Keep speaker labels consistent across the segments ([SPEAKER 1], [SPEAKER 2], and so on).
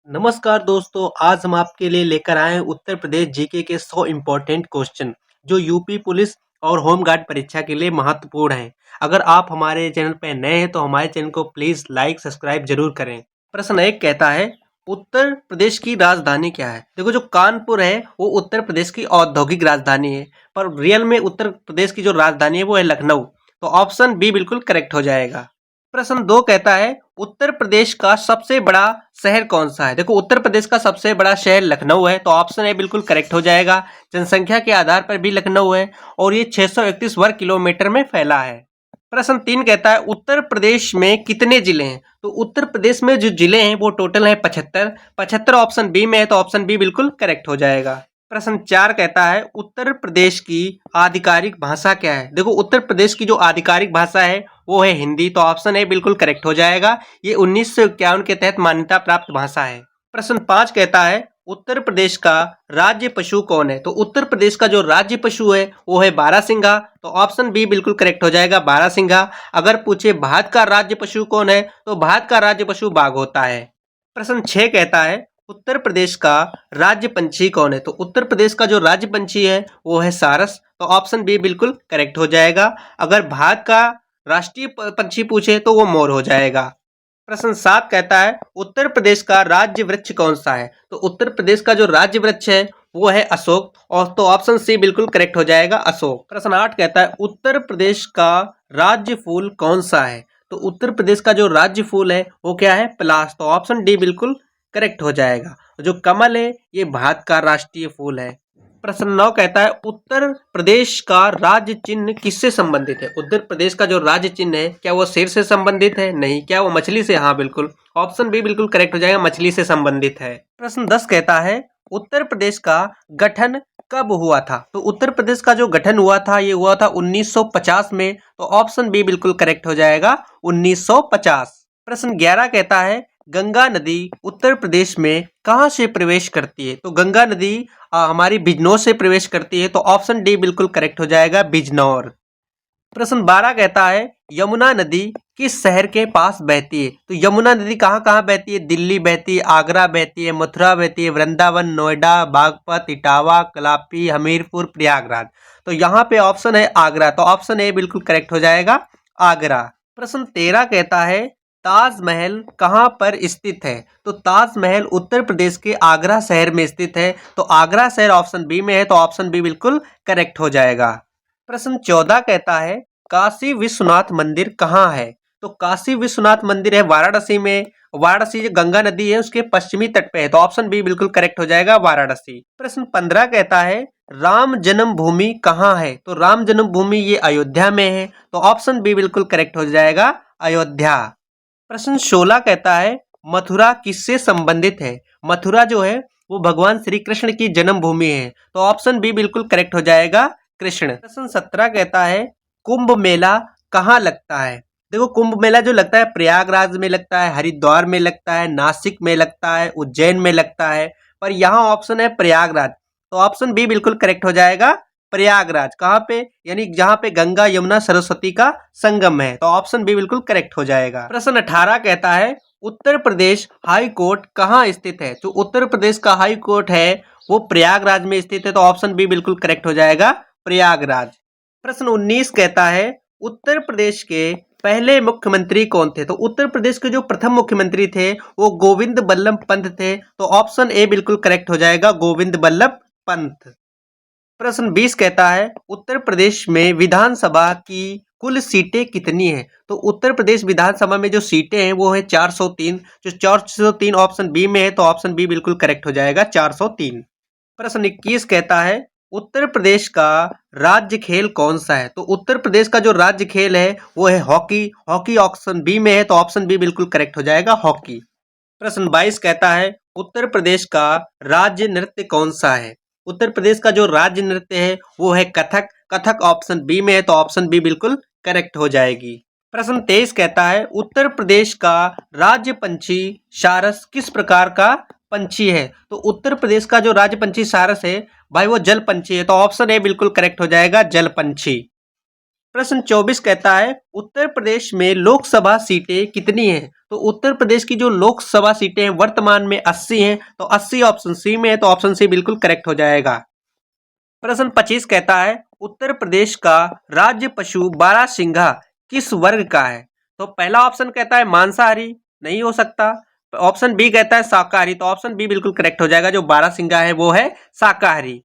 [SPEAKER 1] नमस्कार दोस्तों, आज हम आपके लिए लेकर आए हैं उत्तर प्रदेश जीके के 100 इम्पोर्टेंट क्वेश्चन जो यूपी पुलिस और होम गार्ड परीक्षा के लिए महत्वपूर्ण हैं। अगर आप हमारे चैनल पर नए हैं तो हमारे चैनल को प्लीज़ लाइक सब्सक्राइब जरूर करें। प्रश्न 1 कहता है उत्तर प्रदेश की राजधानी क्या है? देखो, जो कानपुर है वो उत्तर प्रदेश की औद्योगिक राजधानी है, पर रियल में उत्तर प्रदेश की जो राजधानी है वो है लखनऊ। तो ऑप्शन बी बिल्कुल करेक्ट हो जाएगा। प्रश्न 2 कहता है उत्तर प्रदेश का सबसे बड़ा शहर कौन सा है? देखो, उत्तर प्रदेश का सबसे बड़ा शहर लखनऊ है, तो ऑप्शन ए बिल्कुल करेक्ट हो जाएगा। जनसंख्या के आधार पर भी लखनऊ है और ये 631 वर्ग किलोमीटर में फैला है। प्रश्न 3 कहता है उत्तर प्रदेश में कितने जिले हैं? तो उत्तर प्रदेश में जो जिले हैं वो टोटल है 75। 75 ऑप्शन बी में है, तो ऑप्शन बी बिल्कुल करेक्ट हो जाएगा। प्रश्न 4 कहता है उत्तर प्रदेश की आधिकारिक भाषा क्या है? देखो, उत्तर प्रदेश की जो आधिकारिक भाषा है वो है हिंदी, तो ऑप्शन ए बिल्कुल करेक्ट हो जाएगा। ये 1951 के तहत मान्यता प्राप्त भाषा है। प्रश्न 5 कहता है उत्तर प्रदेश का राज्य पशु कौन है? तो उत्तर प्रदेश का जो राज्य पशु है वो है बारहसिंघा, तो ऑप्शन बी बिल्कुल करेक्ट हो जाएगा, बारहसिंघा। अगर पूछे भारत का राज्य पशु कौन है तो भारत का राज्य पशु बाघ होता है। प्रश्न 6 कहता है उत्तर प्रदेश का राज्य पंछी कौन है? तो उत्तर प्रदेश का जो राज्य पंछी है वो है सारस, तो ऑप्शन बी बिल्कुल करेक्ट हो जाएगा। अगर भारत का राष्ट्रीय पंछी पूछे तो वो मोर हो जाएगा। प्रश्न 7 कहता है उत्तर प्रदेश का राज्य वृक्ष कौन सा है? तो उत्तर प्रदेश का जो राज्य वृक्ष है वो है अशोक, और तो ऑप्शन सी बिल्कुल करेक्ट हो जाएगा, अशोक। प्रश्न 8 कहता है उत्तर प्रदेश का राज्य फूल कौन सा है? तो उत्तर प्रदेश का जो राज्य फूल है वो क्या है? पलाश, तो ऑप्शन डी बिल्कुल करेक्ट हो जाएगा। जो कमल है ये भारत का राष्ट्रीय फूल है। प्रश्न 9 कहता है उत्तर प्रदेश का राज्य चिन्ह किससे संबंधित है? उत्तर प्रदेश का जो राज्य चिन्ह है क्या वो शेर से संबंधित है? नहीं। क्या वो मछली से? हाँ बिल्कुल, ऑप्शन बी बिल्कुल करेक्ट हो जाएगा, मछली से संबंधित है। प्रश्न 10 कहता है उत्तर प्रदेश का गठन कब हुआ था? तो उत्तर प्रदेश का जो गठन हुआ था ये हुआ था 1950 में, तो ऑप्शन बी बिल्कुल करेक्ट हो जाएगा, 1950। प्रश्न 11 कहता है गंगा नदी उत्तर प्रदेश में कहाँ से प्रवेश करती है? तो गंगा नदी हमारी बिजनौर से प्रवेश करती है, तो ऑप्शन डी बिल्कुल करेक्ट हो जाएगा, बिजनौर। प्रश्न 12 कहता है यमुना नदी किस शहर के पास बहती है? तो यमुना नदी कहाँ कहाँ बहती है? दिल्ली बहती है, आगरा बहती है, मथुरा बहती है, वृंदावन, नोएडा, बागपत, इटावा, कलापी, हमीरपुर, प्रयागराज। तो यहाँ पे ऑप्शन है आगरा, तो ऑप्शन ए बिल्कुल करेक्ट हो जाएगा, आगरा। प्रश्न 13 कहता है ताजमहल कहाँ पर स्थित है? तो ताजमहल उत्तर प्रदेश के आगरा शहर में स्थित है, तो आगरा शहर ऑप्शन बी में है, तो ऑप्शन बी बिल्कुल करेक्ट हो जाएगा। प्रश्न 14 कहता है काशी विश्वनाथ मंदिर कहाँ है? तो काशी विश्वनाथ मंदिर है वाराणसी में। वाराणसी जो गंगा नदी है उसके पश्चिमी तट पे है, तो ऑप्शन बी बिल्कुल करेक्ट हो जाएगा, वाराणसी। प्रश्न 15 कहता है राम जन्मभूमि कहाँ है? तो राम जन्मभूमि ये अयोध्या में है, तो ऑप्शन बी बिल्कुल करेक्ट हो जाएगा, अयोध्या। प्रश्न 16 कहता है मथुरा किससे संबंधित है? मथुरा जो है वो भगवान श्री कृष्ण की जन्मभूमि है, तो ऑप्शन बी बिल्कुल करेक्ट हो जाएगा, कृष्ण। प्रश्न 17 कहता है कुंभ मेला कहाँ लगता है? देखो, कुंभ मेला जो लगता है प्रयागराज में लगता है, हरिद्वार में लगता है, नासिक में लगता है, उज्जैन में लगता है, पर यहाँ ऑप्शन है प्रयागराज, तो ऑप्शन बी बिल्कुल करेक्ट हो जाएगा, प्रयागराज। कहाँ पे? यानी जहाँ पे गंगा यमुना सरस्वती का संगम है, तो ऑप्शन बी बिल्कुल करेक्ट हो जाएगा। प्रश्न 18 कहता है उत्तर प्रदेश हाई कोर्ट कहाँ स्थित है? तो उत्तर प्रदेश का हाई कोर्ट है वो प्रयागराज में स्थित है, तो ऑप्शन बी बिल्कुल करेक्ट हो जाएगा, प्रयागराज। प्रश्न 19 कहता है उत्तर प्रदेश के पहले मुख्यमंत्री कौन थे? तो उत्तर प्रदेश के जो प्रथम मुख्यमंत्री थे वो गोविंद बल्लभ पंत थे, तो ऑप्शन ए बिल्कुल करेक्ट हो जाएगा, गोविंद बल्लभ पंत। प्रश्न 20 कहता है उत्तर प्रदेश में विधानसभा की कुल सीटें कितनी हैं? तो उत्तर प्रदेश विधानसभा में जो सीटें हैं वो है 403, जो 403 ऑप्शन बी में है, तो ऑप्शन बी बिल्कुल करेक्ट हो जाएगा, 403। प्रश्न 21 कहता है उत्तर प्रदेश का राज्य खेल कौन सा है? तो उत्तर प्रदेश का जो राज्य खेल है वो है हॉकी। हॉकी ऑप्शन बी में है, तो ऑप्शन बी बिल्कुल करेक्ट हो जाएगा, हॉकी। प्रश्न 22 कहता है उत्तर प्रदेश का राज्य नृत्य कौन सा है? उत्तर प्रदेश का जो राज्य नृत्य है वो है कथक। कथक ऑप्शन बी में है, तो ऑप्शन बी बिल्कुल करेक्ट हो जाएगी। प्रश्न 23 कहता है उत्तर प्रदेश का राज्य पंछी सारस किस प्रकार का पंछी है? तो उत्तर प्रदेश का जो राज्य पंछी सारस है भाई वो जल पंछी है, तो ऑप्शन ए बिल्कुल करेक्ट हो जाएगा, जल पंछी। प्रश्न 24 कहता है उत्तर प्रदेश में लोकसभा सीटें कितनी हैं? तो उत्तर प्रदेश की जो लोकसभा सीटें हैं वर्तमान में 80 हैं, तो 80 ऑप्शन सी में है, तो ऑप्शन सी बिल्कुल करेक्ट हो जाएगा। प्रश्न 25 कहता है उत्तर प्रदेश का राज्य पशु बारहसिंघा किस वर्ग का है? तो पहला ऑप्शन कहता है मांसाहारी, नहीं हो सकता। ऑप्शन बी कहता है शाकाहारी, तो ऑप्शन बी बिल्कुल करेक्ट हो जाएगा, जो बारहसिंघा है वो है शाकाहारी।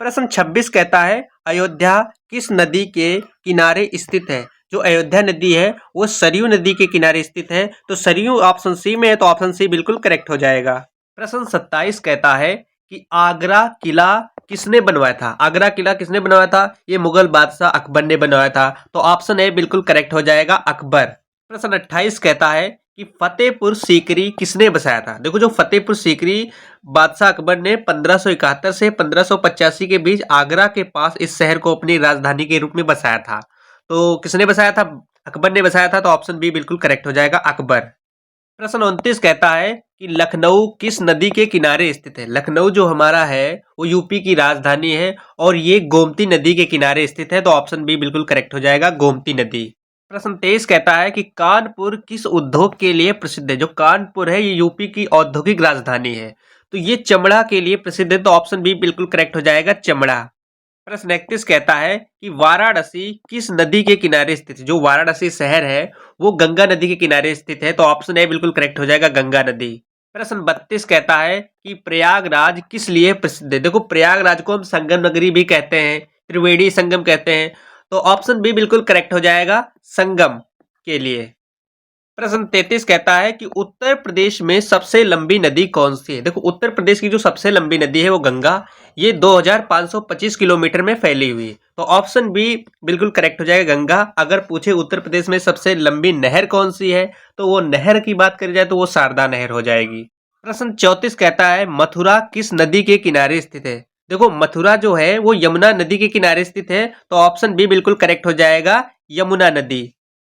[SPEAKER 1] प्रश्न 26 कहता है अयोध्या किस नदी के किनारे स्थित है? जो अयोध्या नदी है वो सरयू नदी के किनारे स्थित है, तो सरयू ऑप्शन सी में है, तो ऑप्शन सी बिल्कुल करेक्ट हो जाएगा। प्रश्न 27 कहता है कि आगरा किला किसने बनवाया था? आगरा किला किसने बनवाया था? ये मुगल बादशाह अकबर ने बनवाया था, तो ऑप्शन ए बिल्कुल करेक्ट हो जाएगा, अकबर। प्रश्न 28 कहता है कि फतेहपुर सीकरी किसने बसाया था? देखो जो फतेहपुर सीकरी बादशाह अकबर ने 1571 से 1585 के बीच आगरा के पास इस शहर को अपनी राजधानी के रूप में बसाया था। तो किसने बसाया था? अकबर ने बसाया था, तो ऑप्शन बी बिल्कुल करेक्ट हो जाएगा, अकबर। प्रश्न 29 कहता है कि लखनऊ किस नदी के किनारे स्थित है? लखनऊ जो हमारा है वो यूपी की राजधानी है और ये गोमती नदी के किनारे स्थित है, तो ऑप्शन बी बिल्कुल करेक्ट हो जाएगा, गोमती नदी। प्रश्न 23 कहता है कि कानपुर किस उद्योग के लिए प्रसिद्ध है? जो कानपुर है ये यूपी की औद्योगिक राजधानी है, तो ये चमड़ा के लिए प्रसिद्ध है, तो ऑप्शन बी बिल्कुल करेक्ट हो जाएगा, चमड़ा। प्रश्न 31 कहता है कि वाराणसी किस नदी के किनारे स्थित है? जो वाराणसी शहर है वो गंगा नदी के किनारे स्थित है, तो ऑप्शन ए बिल्कुल करेक्ट हो जाएगा, गंगा नदी। प्रश्न 32 कहता है कि प्रयागराज किस लिए प्रसिद्ध है? देखो प्रयागराज को हम संगम नगरी भी कहते हैं, त्रिवेणी संगम कहते हैं, तो ऑप्शन बी बिल्कुल करेक्ट हो जाएगा, संगम के लिए। प्रश्न 33 कहता है कि उत्तर प्रदेश में सबसे लंबी नदी कौन सी है? देखो उत्तर प्रदेश की जो सबसे लंबी नदी है वो गंगा, ये 2525 किलोमीटर में फैली हुई है, तो ऑप्शन बी बिल्कुल करेक्ट हो जाएगा, गंगा। अगर पूछे उत्तर प्रदेश में सबसे लंबी नहर कौन सी है, तो वो नहर की बात करी जाए तो वो शारदा नहर हो जाएगी। प्रश्न 34 कहता है मथुरा किस नदी के किनारे स्थित है? देखो मथुरा जो है वो यमुना नदी के किनारे स्थित है, तो ऑप्शन बी बिल्कुल करेक्ट हो जाएगा, यमुना नदी।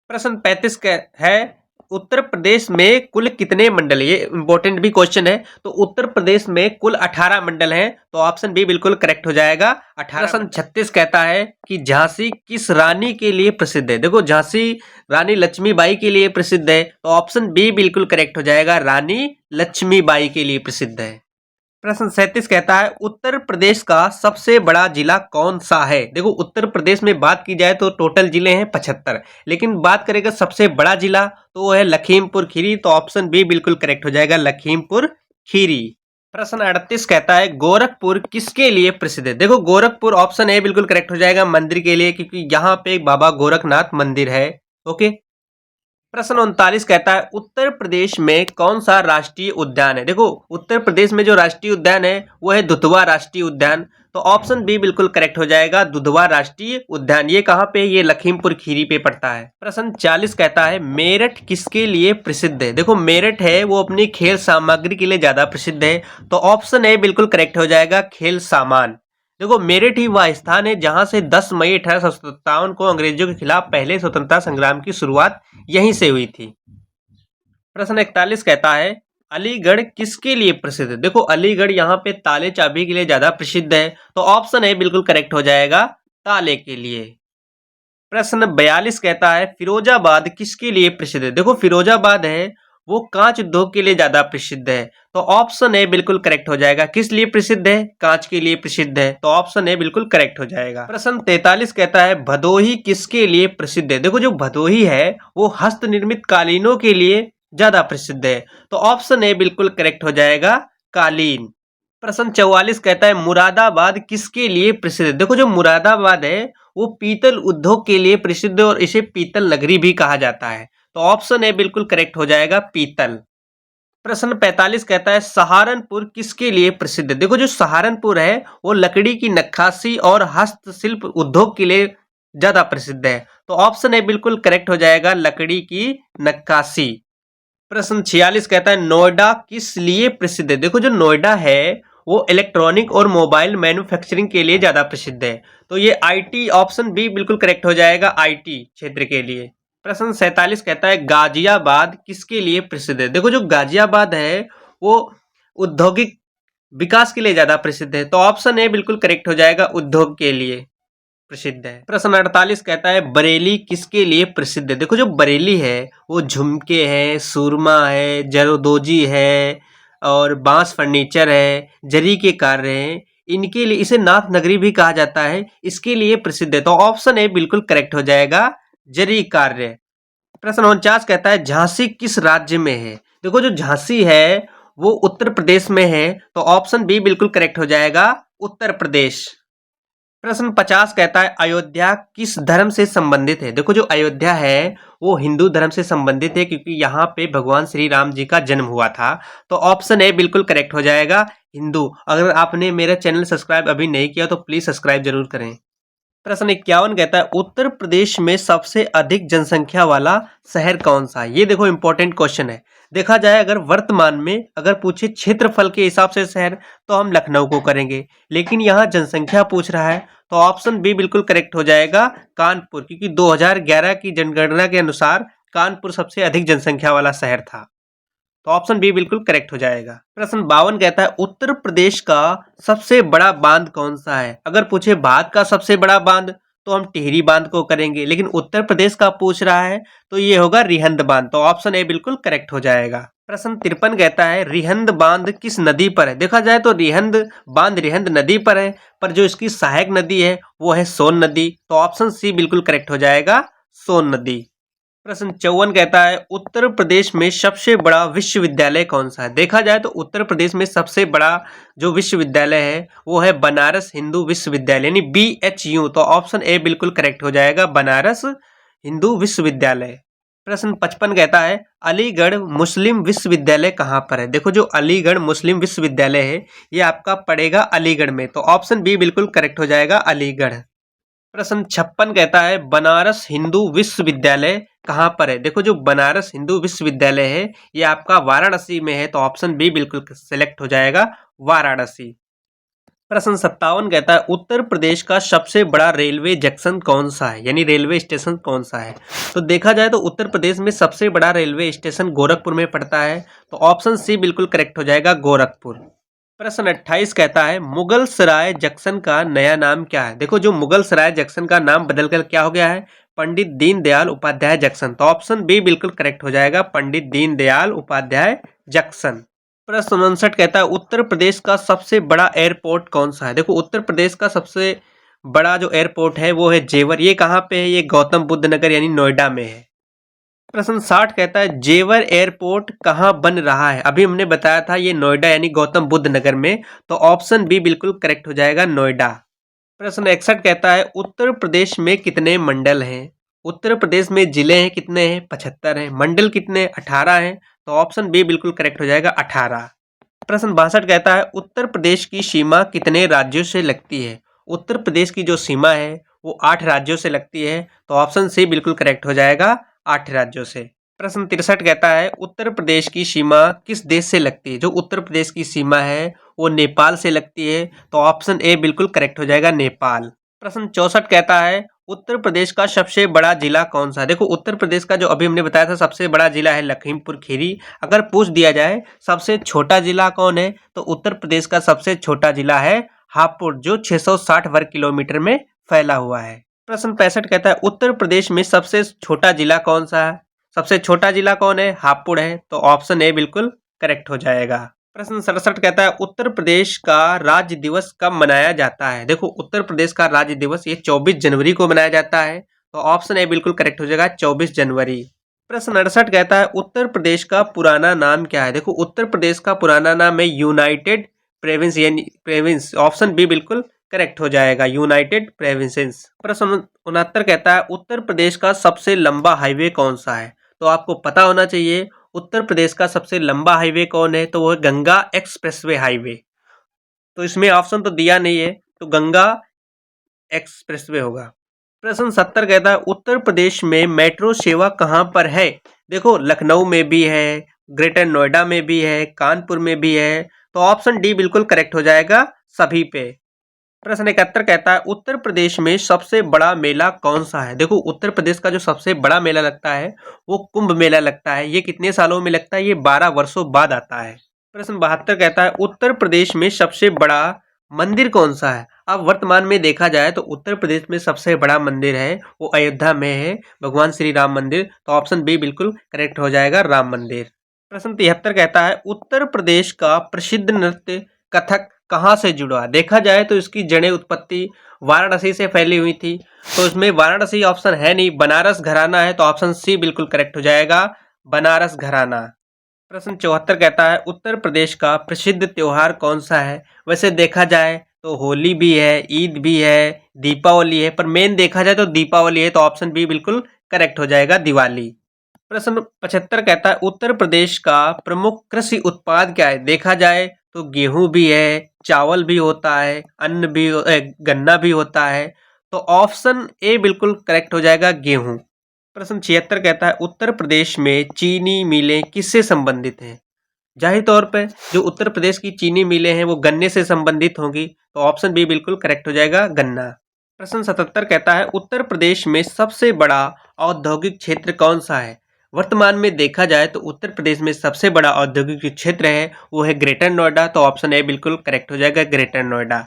[SPEAKER 1] प्रश्न 35 है उत्तर प्रदेश में कुल कितने मंडल है? ये इंपॉर्टेंट भी क्वेश्चन है, तो उत्तर प्रदेश में कुल 18 मंडल हैं, तो ऑप्शन बी बिल्कुल करेक्ट हो जाएगा, 18। प्रश्न 36 कहता है कि झांसी किस रानी के लिए प्रसिद्ध है? देखो झांसी रानी लक्ष्मीबाई के लिए प्रसिद्ध है, तो ऑप्शन बी बिल्कुल करेक्ट हो जाएगा, रानी लक्ष्मीबाई के लिए प्रसिद्ध है। प्रश्न 37 कहता है उत्तर प्रदेश का सबसे बड़ा जिला कौन सा है? देखो उत्तर प्रदेश में बात की जाए तो टोटल जिले हैं 75, लेकिन बात करेगा सबसे बड़ा जिला तो वो है लखीमपुर खीरी, तो ऑप्शन बी बिल्कुल करेक्ट हो जाएगा, लखीमपुर खीरी। प्रश्न 38 कहता है गोरखपुर किसके लिए प्रसिद्ध है? देखो गोरखपुर ऑप्शन ए बिल्कुल करेक्ट हो जाएगा, मंदिर के लिए, क्योंकि यहाँ पे बाबा गोरखनाथ मंदिर है। ओके। प्रश्न 39 कहता है उत्तर प्रदेश में कौन सा राष्ट्रीय उद्यान है? देखो उत्तर प्रदेश में जो राष्ट्रीय उद्यान है वो है दुधवा राष्ट्रीय उद्यान, तो ऑप्शन बी बिल्कुल करेक्ट हो जाएगा, दुधवा राष्ट्रीय उद्यान। ये कहाँ पे? ये लखीमपुर खीरी पे पड़ता है। प्रश्न 40 कहता है मेरठ किसके लिए प्रसिद्ध है? देखो मेरठ है वो अपनी खेल सामग्री के लिए ज्यादा प्रसिद्ध है, तो ऑप्शन ए बिल्कुल करेक्ट हो जाएगा, खेल सामान। देखो मेरठ ही वह स्थान है जहां से 10 मई 1857 को अंग्रेजों के खिलाफ पहले स्वतंत्रता संग्राम की शुरुआत यहीं से हुई थी। प्रश्न 41 कहता है अलीगढ़ किसके लिए प्रसिद्ध है? देखो अलीगढ़ यहाँ पे ताले चाबी के लिए ज्यादा प्रसिद्ध है, तो ऑप्शन ए बिल्कुल करेक्ट हो जाएगा, ताले के लिए। प्रश्न 42 कहता है फिरोजाबाद किसके लिए प्रसिद्ध है? देखो फिरोजाबाद है वो कांच उद्योग के लिए ज्यादा प्रसिद्ध है, तो ऑप्शन ए बिल्कुल करेक्ट हो जाएगा, किस लिए प्रसिद्ध है? कांच के लिए प्रसिद्ध है, तो ऑप्शन ए बिल्कुल करेक्ट हो जाएगा। प्रश्न 43 कहता है भदोही किसके लिए प्रसिद्ध है? देखो जो भदोही है वो हस्त निर्मित कालीनों के लिए ज्यादा प्रसिद्ध है, तो ऑप्शन ए बिल्कुल करेक्ट हो जाएगा, कालीन। प्रश्न 44 कहता है मुरादाबाद किसके लिए प्रसिद्ध है? देखो जो मुरादाबाद है वो पीतल उद्योग के लिए प्रसिद्ध है और इसे पीतल नगरी भी कहा जाता है, तो ऑप्शन ए बिल्कुल करेक्ट हो जाएगा, पीतल। प्रश्न 45 कहता है सहारनपुर किसके लिए प्रसिद्ध है? देखो जो सहारनपुर है वो लकड़ी की नक्काशी और हस्तशिल्प उद्योग के लिए ज्यादा प्रसिद्ध है, तो ऑप्शन ए बिल्कुल करेक्ट हो जाएगा, लकड़ी की नक्काशी। प्रश्न 46 कहता है नोएडा किस लिए प्रसिद्ध है? देखो जो नोएडा है वो इलेक्ट्रॉनिक और मोबाइल मैन्युफैक्चरिंग के लिए ज्यादा प्रसिद्ध है, तो ये आईटी, ऑप्शन बी बिल्कुल करेक्ट हो जाएगा, आईटी क्षेत्र के लिए। प्रश्न 47 कहता है गाजियाबाद किसके लिए प्रसिद्ध है? देखो जो गाजियाबाद है वो औद्योगिक विकास के लिए ज्यादा प्रसिद्ध है, तो ऑप्शन ए बिल्कुल करेक्ट हो जाएगा, उद्योग के लिए। प्रसिद्ध है। प्रश्न 48 कहता है बरेली किसके लिए प्रसिद्ध है? देखो जो बरेली है वो झुमके है, सुरमा है, जरदोजी है और बांस फर्नीचर है, जरी के कार्य हैं, इनके लिए इसे नाथ नगरी भी कहा जाता है, इसके लिए प्रसिद्ध है। तो ऑप्शन ए बिल्कुल करेक्ट हो जाएगा, जरी कार्य। प्रश्न 49 कहता है झांसी किस राज्य में है? देखो जो झांसी है वो उत्तर प्रदेश में है, तो ऑप्शन बी बिल्कुल करेक्ट हो जाएगा, उत्तर प्रदेश। प्रश्न 50 कहता है अयोध्या किस धर्म से संबंधित है? देखो जो अयोध्या है वो हिंदू धर्म से संबंधित है, क्योंकि यहाँ पे भगवान श्री राम जी का जन्म हुआ था। तो ऑप्शन ए बिल्कुल करेक्ट हो जाएगा, हिंदू। अगर आपने मेरा चैनल सब्सक्राइब अभी नहीं किया तो प्लीज सब्सक्राइब जरूर करें। प्रश्न 51 कहता है उत्तर प्रदेश में सबसे अधिक जनसंख्या वाला शहर कौन सा है? ये देखो इंपॉर्टेंट क्वेश्चन है। देखा जाए अगर वर्तमान में अगर पूछे क्षेत्रफल के हिसाब से शहर तो हम लखनऊ को करेंगे, लेकिन यहाँ जनसंख्या पूछ रहा है तो ऑप्शन बी बिल्कुल करेक्ट हो जाएगा, कानपुर, क्योंकि 2011 की जनगणना के अनुसार कानपुर सबसे अधिक जनसंख्या वाला शहर था। तो ऑप्शन बी बिल्कुल करेक्ट हो जाएगा। प्रश्न 52 कहता है उत्तर प्रदेश का सबसे बड़ा बांध कौन सा है? अगर पूछे भारत का सबसे बड़ा बांध तो हम टिहरी बांध को करेंगे, लेकिन उत्तर प्रदेश का पूछ रहा है तो ये होगा रिहंद बांध। तो ऑप्शन ए बिल्कुल करेक्ट हो जाएगा। प्रश्न 53 कहता है रिहंद बांध किस नदी पर है? देखा जाए तो रिहंद बांध रिहंद नदी पर है, पर जो इसकी सहायक नदी है वो है सोन नदी। तो ऑप्शन सी बिल्कुल करेक्ट हो जाएगा, सोन नदी। प्रश्न 54 कहता है उत्तर प्रदेश में सबसे बड़ा विश्वविद्यालय कौन सा है? देखा जाए तो उत्तर प्रदेश में सबसे बड़ा जो विश्वविद्यालय है वो है बनारस हिंदू विश्वविद्यालय, यानी BHU। तो ऑप्शन ए बिल्कुल करेक्ट हो जाएगा, बनारस हिंदू विश्वविद्यालय। प्रश्न 55 कहता है अलीगढ़ मुस्लिम विश्वविद्यालय कहाँ पर है? देखो जो अलीगढ़ मुस्लिम विश्वविद्यालय है ये आपका पड़ेगा अलीगढ़ में। तो ऑप्शन बी बिल्कुल करेक्ट हो जाएगा, अलीगढ़। प्रश्न 56 कहता है बनारस हिंदू विश्वविद्यालय कहाँ पर है? देखो जो बनारस हिंदू विश्वविद्यालय है ये आपका वाराणसी में है। तो ऑप्शन बी बिल्कुल सिलेक्ट हो जाएगा, वाराणसी। प्रश्न 57 कहता है उत्तर प्रदेश का सबसे बड़ा रेलवे जंक्शन कौन सा है, यानी रेलवे स्टेशन कौन सा है? तो देखा जाए तो उत्तर प्रदेश में सबसे बड़ा रेलवे स्टेशन गोरखपुर में पड़ता है। तो ऑप्शन सी बिल्कुल करेक्ट हो जाएगा, गोरखपुर। प्रश्न 28 कहता है मुगल सराय जंक्शन का नया नाम क्या है? देखो जो मुगल सराय जंक्शन का नाम बदलकर क्या हो गया है, पंडित दीनदयाल उपाध्याय जंक्शन। तो ऑप्शन बी बिल्कुल करेक्ट हो जाएगा, पंडित दीनदयाल उपाध्याय जंक्शन। प्रश्न 59 कहता है उत्तर प्रदेश का सबसे बड़ा एयरपोर्ट कौन सा है? देखो उत्तर प्रदेश का सबसे बड़ा जो एयरपोर्ट है वो है जेवर। ये कहाँ पे है? ये गौतम बुद्ध नगर यानी नोएडा में है। प्रश्न 60 कहता है जेवर एयरपोर्ट कहाँ बन रहा है? अभी हमने बताया था ये नोएडा यानी गौतम बुद्ध नगर में। तो ऑप्शन बी बिल्कुल करेक्ट हो जाएगा, नोएडा। प्रश्न 61 कहता है उत्तर प्रदेश में कितने मंडल हैं? उत्तर प्रदेश में जिले हैं कितने हैं? 75 हैं। मंडल कितने? 18 हैं। तो ऑप्शन बी बिल्कुल करेक्ट हो जाएगा, 18। प्रश्न 62 कहता है उत्तर प्रदेश की सीमा कितने राज्यों से लगती है? उत्तर प्रदेश की जो सीमा है वो 8 राज्यों से लगती है। तो ऑप्शन सी बिल्कुल करेक्ट हो जाएगा, 8 राज्यों से। प्रश्न 63 कहता है उत्तर प्रदेश की सीमा किस देश से लगती है? जो उत्तर प्रदेश की सीमा है वो नेपाल से लगती है। तो ऑप्शन ए बिल्कुल करेक्ट हो जाएगा, नेपाल। प्रश्न 64 कहता है उत्तर प्रदेश का सबसे बड़ा जिला कौन सा है? देखो उत्तर प्रदेश का जो अभी हमने बताया था सबसे बड़ा जिला है लखीमपुर खीरी। अगर पूछ दिया जाए सबसे छोटा जिला कौन है, तो उत्तर प्रदेश का सबसे छोटा जिला है हापुड़, जो 660 वर्ग किलोमीटर में फैला हुआ है। प्रश्न 65 कहता है उत्तर प्रदेश में सबसे छोटा जिला कौन सा है? सबसे छोटा जिला कौन है? हापुड़ है। तो ऑप्शन ए बिल्कुल करेक्ट हो जाएगा। प्रश्न 67 कहता है उत्तर प्रदेश का राज्य दिवस कब मनाया जाता है? देखो उत्तर प्रदेश का राज्य दिवस ये 24 जनवरी को मनाया जाता है। तो ऑप्शन ए बिल्कुल करेक्ट हो जाएगा, 24 जनवरी। प्रश्न 68 कहता है उत्तर प्रदेश का पुराना नाम क्या है? देखो उत्तर प्रदेश का पुराना नाम है यूनाइटेड प्रोविंस, यानी प्रोविंस। ऑप्शन बी बिल्कुल करेक्ट हो जाएगा, यूनाइटेड प्रोविंसेस। प्रश्न 69 कहता है उत्तर प्रदेश का सबसे लंबा हाईवे कौन सा है? तो आपको पता होना चाहिए उत्तर प्रदेश का सबसे लंबा हाईवे कौन है, तो वो है गंगा एक्सप्रेसवे हाईवे। तो इसमें ऑप्शन तो दिया नहीं है, तो गंगा एक्सप्रेसवे होगा। प्रश्न 70 कहता है उत्तर प्रदेश में मेट्रो सेवा कहाँ पर है? देखो लखनऊ में भी है, ग्रेटर नोएडा में भी है, कानपुर में भी है। तो ऑप्शन डी बिल्कुल करेक्ट हो जाएगा, सभी पे। प्रश्न 71 कहता है उत्तर प्रदेश में सबसे बड़ा मेला कौन सा है? देखो उत्तर प्रदेश का जो सबसे बड़ा मेला लगता है वो कुंभ मेला लगता है। ये कितने सालों में लगता है? ये 12 वर्षों बाद आता है। प्रश्न 72 कहता है उत्तर प्रदेश में सबसे बड़ा मंदिर कौन सा है? अब वर्तमान में देखा जाए तो उत्तर प्रदेश में सबसे बड़ा मंदिर है वो अयोध्या में है, भगवान श्री राम मंदिर। तो ऑप्शन बी बिल्कुल करेक्ट हो जाएगा, राम मंदिर। प्रश्न 73 कहता है उत्तर प्रदेश का प्रसिद्ध नृत्य कथक कहाँ से जुड़ा? देखा जाए तो इसकी जड़ें उत्पत्ति वाराणसी से फैली हुई थी, तो इसमें वाराणसी ऑप्शन है नहीं, बनारस घराना है, तो ऑप्शन सी बिल्कुल करेक्ट हो जाएगा, बनारस घराना। प्रश्न 74 कहता है उत्तर प्रदेश का प्रसिद्ध त्योहार कौन सा है? वैसे देखा जाए तो होली भी है, ईद भी है, दीपावली है, पर मेन देखा जाए तो दीपावली है, तो ऑप्शन बी बिल्कुल करेक्ट हो जाएगा, दिवाली। प्रश्न 75 कहता है उत्तर प्रदेश का प्रमुख कृषि उत्पाद क्या है? देखा जाए तो गेहूं भी है, चावल भी होता है, अन्न भी गन्ना भी होता है, तो ऑप्शन ए बिल्कुल करेक्ट हो जाएगा, गेहूं। प्रश्न 76 कहता है उत्तर प्रदेश में चीनी मिलें किससे संबंधित हैं? जाहिर तौर पे जो उत्तर प्रदेश की चीनी मिलें हैं वो गन्ने से संबंधित होंगी, तो ऑप्शन बी बिल्कुल करेक्ट हो जाएगा, गन्ना। प्रश्न 77 कहता है उत्तर प्रदेश में सबसे बड़ा औद्योगिक क्षेत्र कौन सा है? वर्तमान में देखा जाए तो उत्तर प्रदेश में सबसे बड़ा औद्योगिक क्षेत्र है वो है ग्रेटर नोएडा, तो ऑप्शन ए बिल्कुल करेक्ट हो जाएगा, ग्रेटर नोएडा।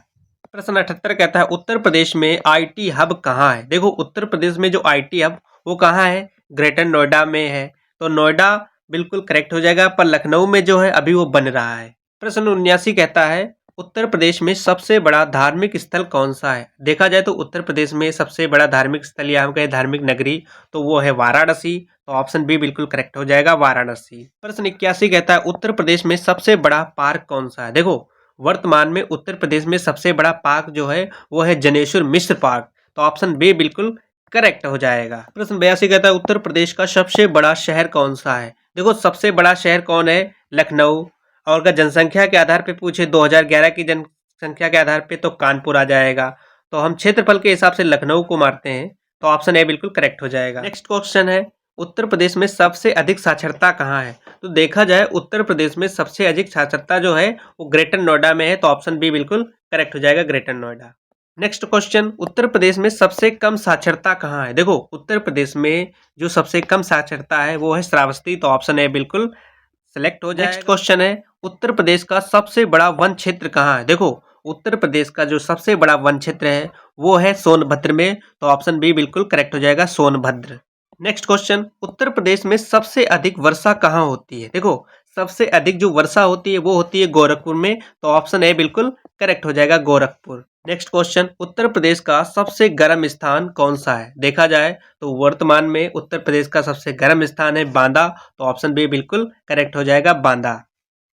[SPEAKER 1] प्रश्न 78 कहता है उत्तर प्रदेश में आईटी हब कहाँ है? देखो उत्तर प्रदेश में जो आईटी हब वो कहाँ है? ग्रेटर नोएडा में है, तो नोएडा बिल्कुल करेक्ट हो जाएगा, पर लखनऊ में जो है अभी वो बन रहा है। प्रश्न 79 कहता है उत्तर प्रदेश में सबसे बड़ा धार्मिक स्थल कौन सा है? देखा जाए तो उत्तर प्रदेश में सबसे बड़ा धार्मिक स्थल या हम कहें धार्मिक नगरी तो वो है वाराणसी, तो ऑप्शन बी बिल्कुल करेक्ट हो जाएगा, वाराणसी। प्रश्न 81 कहता है उत्तर प्रदेश में सबसे बड़ा पार्क कौन सा है? देखो वर्तमान में उत्तर प्रदेश में सबसे बड़ा पार्क जो है वो है जनेश्वर मिश्र पार्क, तो ऑप्शन बी बिल्कुल करेक्ट हो जाएगा। प्रश्न 82 कहता है उत्तर प्रदेश का सबसे बड़ा शहर कौन सा है? देखो सबसे बड़ा शहर कौन है? लखनऊ। और अगर जनसंख्या के आधार पे पूछे 2011 की जनसंख्या के आधार पे तो कानपुर आ जाएगा, तो हम क्षेत्रफल के हिसाब से लखनऊ को मारते हैं, तो ऑप्शन ए बिल्कुल करेक्ट हो जाएगा। नेक्स्ट क्वेश्चन है उत्तर प्रदेश में सबसे अधिक साक्षरता कहाँ है? तो देखा जाए उत्तर प्रदेश में सबसे अधिक साक्षरता जो है वो ग्रेटर नोएडा में है, तो ऑप्शन बी बिल्कुल करेक्ट हो जाएगा, greater Noida. Next question Uttar Pradesh में सबसे कम साक्षरता कहाँ है? देखो उत्तर प्रदेश में जो सबसे कम साक्षरता है वो है श्रावस्ती, तो ऑप्शन ए बिल्कुल सेलेक्ट हो जाएगा। नेक्स्ट क्वेश्चन है उत्तर प्रदेश का सबसे बड़ा वन क्षेत्र कहाँ है? देखो उत्तर प्रदेश का जो सबसे बड़ा वन क्षेत्र है वो है सोनभद्र में, तो ऑप्शन बी बिल्कुल करेक्ट हो जाएगा, सोनभद्र। नेक्स्ट क्वेश्चन उत्तर प्रदेश में सबसे अधिक वर्षा कहाँ होती है? देखो सबसे अधिक जो वर्षा होती है वो होती है गोरखपुर में, तो ऑप्शन ए बिल्कुल करेक्ट हो जाएगा, गोरखपुर। नेक्स्ट क्वेश्चन उत्तर प्रदेश का सबसे गर्म स्थान कौन सा है? देखा जाए तो वर्तमान में उत्तर प्रदेश का सबसे गर्म स्थान है बांदा, तो ऑप्शन बी बिल्कुल करेक्ट हो जाएगा, बांदा।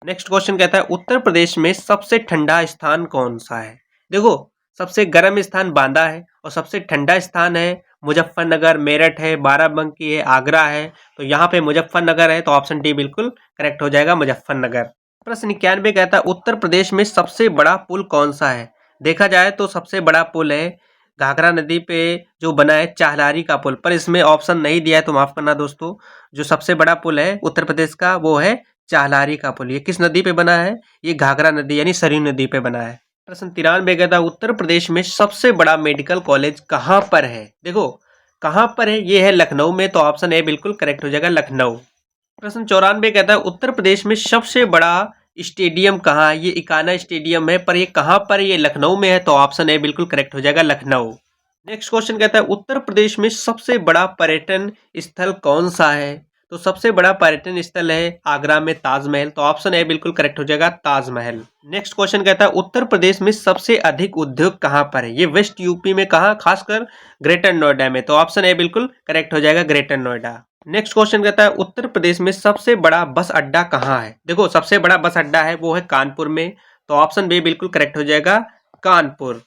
[SPEAKER 1] नेक्स्ट क्वेश्चन कहता है उत्तर प्रदेश में सबसे ठंडा स्थान कौन सा है? देखो सबसे गर्म स्थान बांदा है और सबसे ठंडा स्थान है मुजफ्फरनगर, मेरठ है, बाराबंकी है, आगरा है, तो यहाँ पे मुजफ्फरनगर है, तो ऑप्शन डी बिल्कुल करेक्ट हो जाएगा, मुजफ्फरनगर। प्रश्न 91 कहता है उत्तर प्रदेश में सबसे बड़ा पुल कौन सा है? देखा जाए तो सबसे बड़ा पुल है घाघरा नदी पे जो बना है चाहलारी का पुल, पर इसमें ऑप्शन नहीं दिया है तो माफ करना दोस्तों। जो सबसे बड़ा पुल है उत्तर प्रदेश का वो है चाहलारी का पुल। ये किस नदी पे बना है? ये घाघरा नदी यानी सरयू नदी पे बना है। प्रश्न 93 कहता है उत्तर प्रदेश में सबसे बड़ा मेडिकल कॉलेज कहाँ पर है? देखो कहाँ पर है, ये है लखनऊ में, तो ऑप्शन ए बिल्कुल करेक्ट हो जाएगा, लखनऊ। प्रश्न 94 कहता है उत्तर प्रदेश में सबसे बड़ा स्टेडियम कहाँ है? ये इकाना स्टेडियम है, पर ये कहाँ पर है? ये लखनऊ में है, तो ऑप्शन ए बिल्कुल करेक्ट हो जाएगा, लखनऊ। नेक्स्ट क्वेश्चन कहता है उत्तर प्रदेश में सबसे बड़ा पर्यटन स्थल कौन सा है? तो सबसे बड़ा पर्यटन स्थल है आगरा में ताजमहल, तो ऑप्शन ए बिल्कुल करेक्ट हो जाएगा, ताजमहल। नेक्स्ट क्वेश्चन कहता है उत्तर प्रदेश में सबसे अधिक उद्योग कहाँ पर है? ये वेस्ट यूपी में कहाँ, खासकर ग्रेटर नोएडा में, तो ऑप्शन ए बिल्कुल करेक्ट हो जाएगा, ग्रेटर नोएडा। नेक्स्ट क्वेश्चन कहता है उत्तर प्रदेश में सबसे बड़ा बस अड्डा कहाँ है? देखो सबसे बड़ा बस अड्डा है वो है कानपुर में, तो ऑप्शन बी बिल्कुल करेक्ट हो जाएगा, कानपुर।